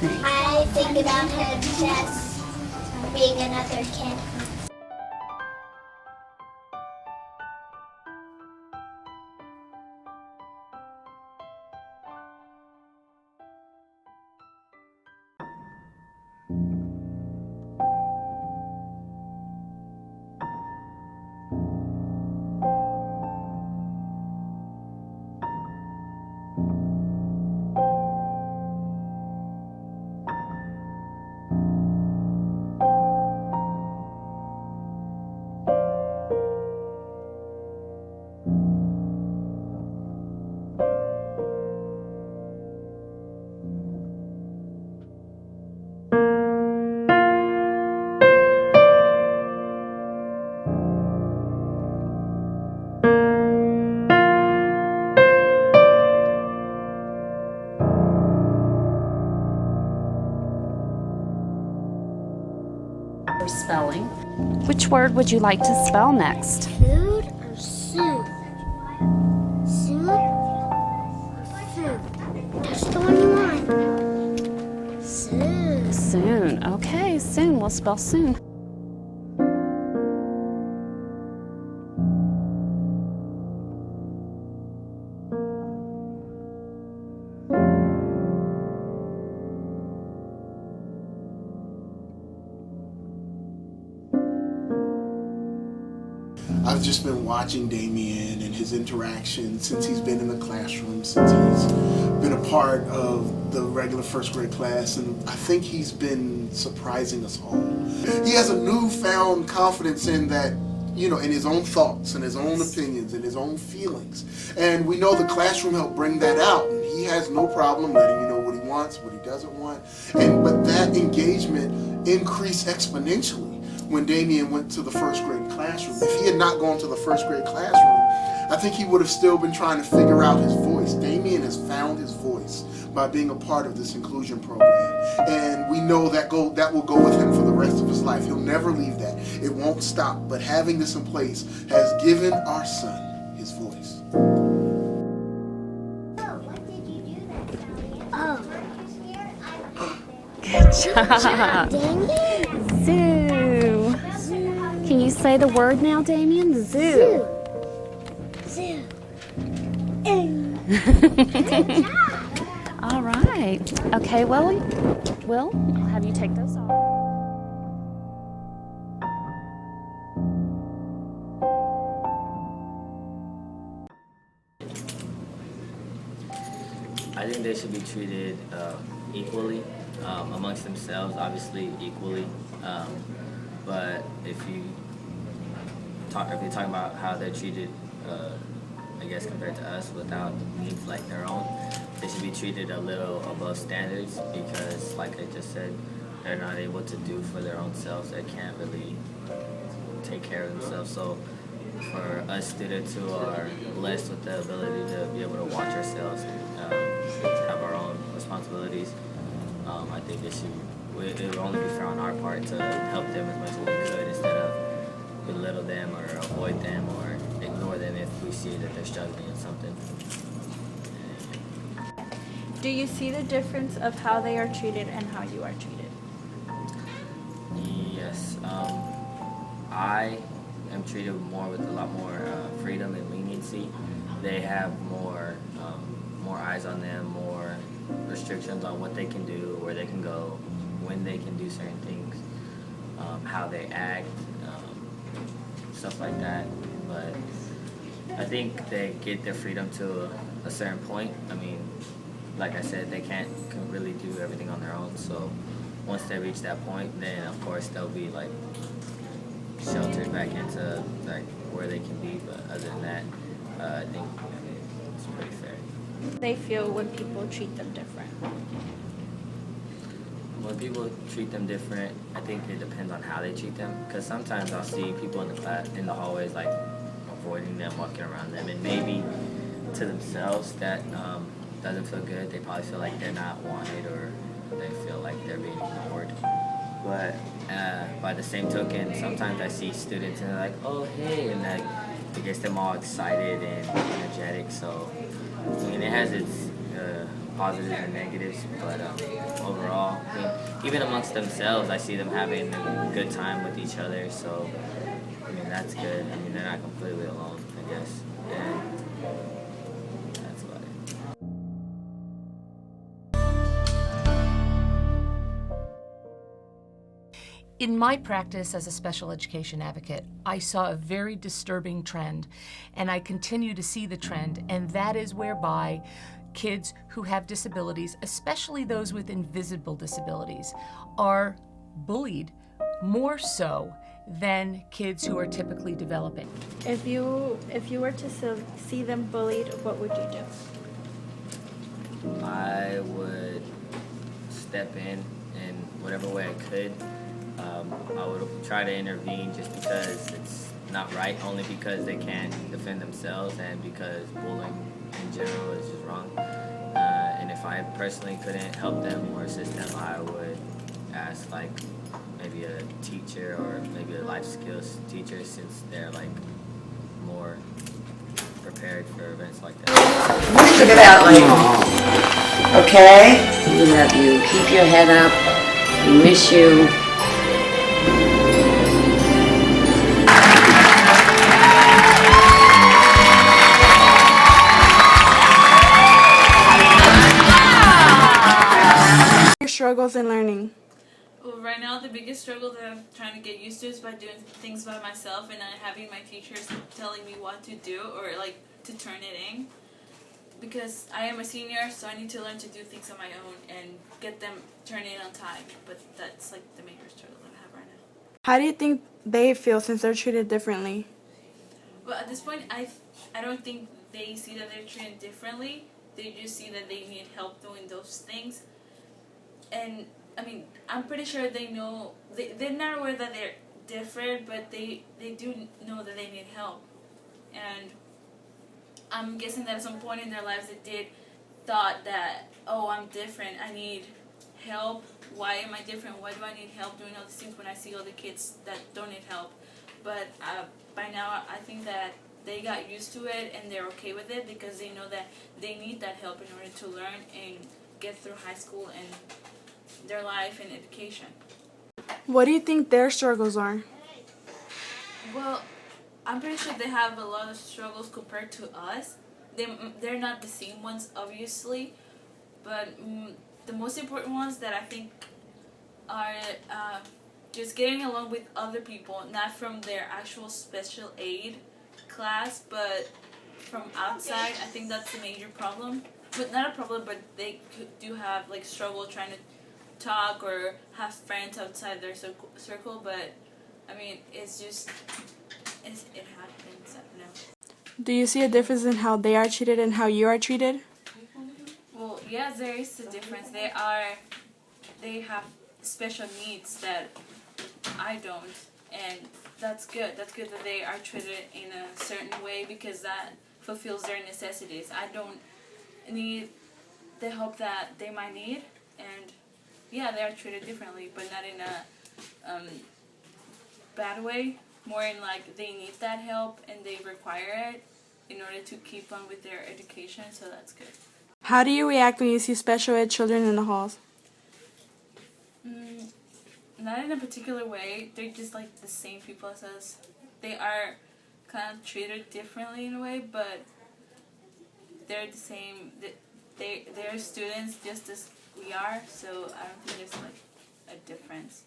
I think about him as being another kid. Spelling. Which word would you like to spell next? Food or soup? Soup or food? That's the one you want. Soon. Soon. Okay, soon. We'll spell soon. I've just been watching Damien and his interactions since he's been in the classroom, since he's been a part of the regular first grade class, and I think he's been surprising us all. He has a newfound confidence in that, you know, in his own thoughts and his own opinions and his own feelings. And we know the classroom helped bring that out, and he has no problem letting you know what he wants, what he doesn't want. But that engagement increased exponentially when Damien went to the first grade classroom. If he had not gone to the first grade classroom, I think he would have still been trying to figure out his voice. Damien has found his voice by being a part of this inclusion program. And we know that will go with him for the rest of his life. He'll never leave that. It won't stop. But having this in place has given our son his voice. What did you do that, Good job. Damien? Zoo. Can you say the word now, Damien? Zoo. Zoo. All right. Okay, well, I'll have you take those off. I think they should be treated equally amongst themselves, obviously equally. But if you're talking about how they're treated, I guess compared to us, without needs like their own, they should be treated a little above standards because, like I just said, they're not able to do for their own selves. They can't really take care of themselves. So for us students who are blessed with the ability to be able to watch ourselves, to have our own responsibilities, I think it would only be fair on our part to help them as much as we could instead of belittle them or avoid them or ignore them if we see that they're struggling in something. Do you see the difference of how they are treated and how you are treated? Yes. I am treated with a lot more freedom and leniency. They have more eyes on them, more restrictions on what they can do, where they can go, when they can do certain things, how they act, stuff like that. But I think they get their freedom to a certain point. I mean, like I said, they can really do everything on their own. So once they reach that point, then of course they'll be like sheltered back into like where they can be. But other than that, I think it's pretty fair. They feel when people treat them different. When people treat them different, I think it depends on how they treat them. Because sometimes I'll see people in the hallways like avoiding them, walking around them, and maybe to themselves that doesn't feel good. They probably feel like they're not wanted or they feel like they're being ignored. But by the same token, sometimes I see students and they're like, oh hey, and like it gets them all excited and energetic. So I mean, it has its positives and negatives, but overall, even amongst themselves, I see them having a good time with each other. So, I mean, that's good. I mean, they're not completely alone, I guess. And that's about it. In my practice as a special education advocate, I saw a very disturbing trend, and I continue to see the trend, and that is whereby kids who have disabilities, especially those with invisible disabilities, are bullied more so than kids who are typically developing. If you were to see them bullied, what would you do? I would step in whatever way I could. I would try to intervene just because it's not right, only because they can't defend themselves and because bullying in general is just wrong. And if I personally couldn't help them or assist them, I would ask like maybe a teacher or maybe a life skills teacher, since they're like more prepared for events like that. Look at that lady. Okay? We love you. Keep your head up. We miss you. Your struggles in learning. Well, right now the biggest struggle that I'm trying to get used to is by doing things by myself and not having my teachers telling me what to do or like to turn it in. Because I am a senior, so I need to learn to do things on my own and get them turned in on time. But that's like the major struggle that I have right now. How do you think they feel since they're treated differently? Well, at this point, I don't think they see that they're treated differently. They just see that they need help doing those things. And I mean, I'm pretty sure they know, they're not aware that they're different, but they do know that they need help. And I'm guessing that at some point in their lives they did thought that, oh, I'm different, I need help. Why am I different? Why do I need help doing all these things when I see other kids that don't need help? But by now I think that they got used to it and they're okay with it because they know that they need that help in order to learn and get through high school and their life and education. What do you think their struggles are? Well, I'm pretty sure they have a lot of struggles compared to us. They're not the same ones, obviously, but the most important ones that I think are just getting along with other people, not from their actual special aid class, but from outside. I think that's the major problem. But not a problem, but they do have like struggle trying to talk or have friends outside their circle. But I mean, it's just it happens. I don't know. Do you see a difference in how they are treated and how you are treated? Well, yes, there is a difference. They have special needs that I don't, and that's good. That's good that they are treated in a certain way because that fulfills their necessities. I don't need the help that they might need, and yeah, they are treated differently, but not in a bad way. More in like they need that help and they require it in order to keep on with their education, so that's good. How do you react when you see special ed children in the halls? Not in a particular way. They're just like the same people as us. They are kind of treated differently in a way, but they're the same. They're students just as we are, so I don't think there's like a difference.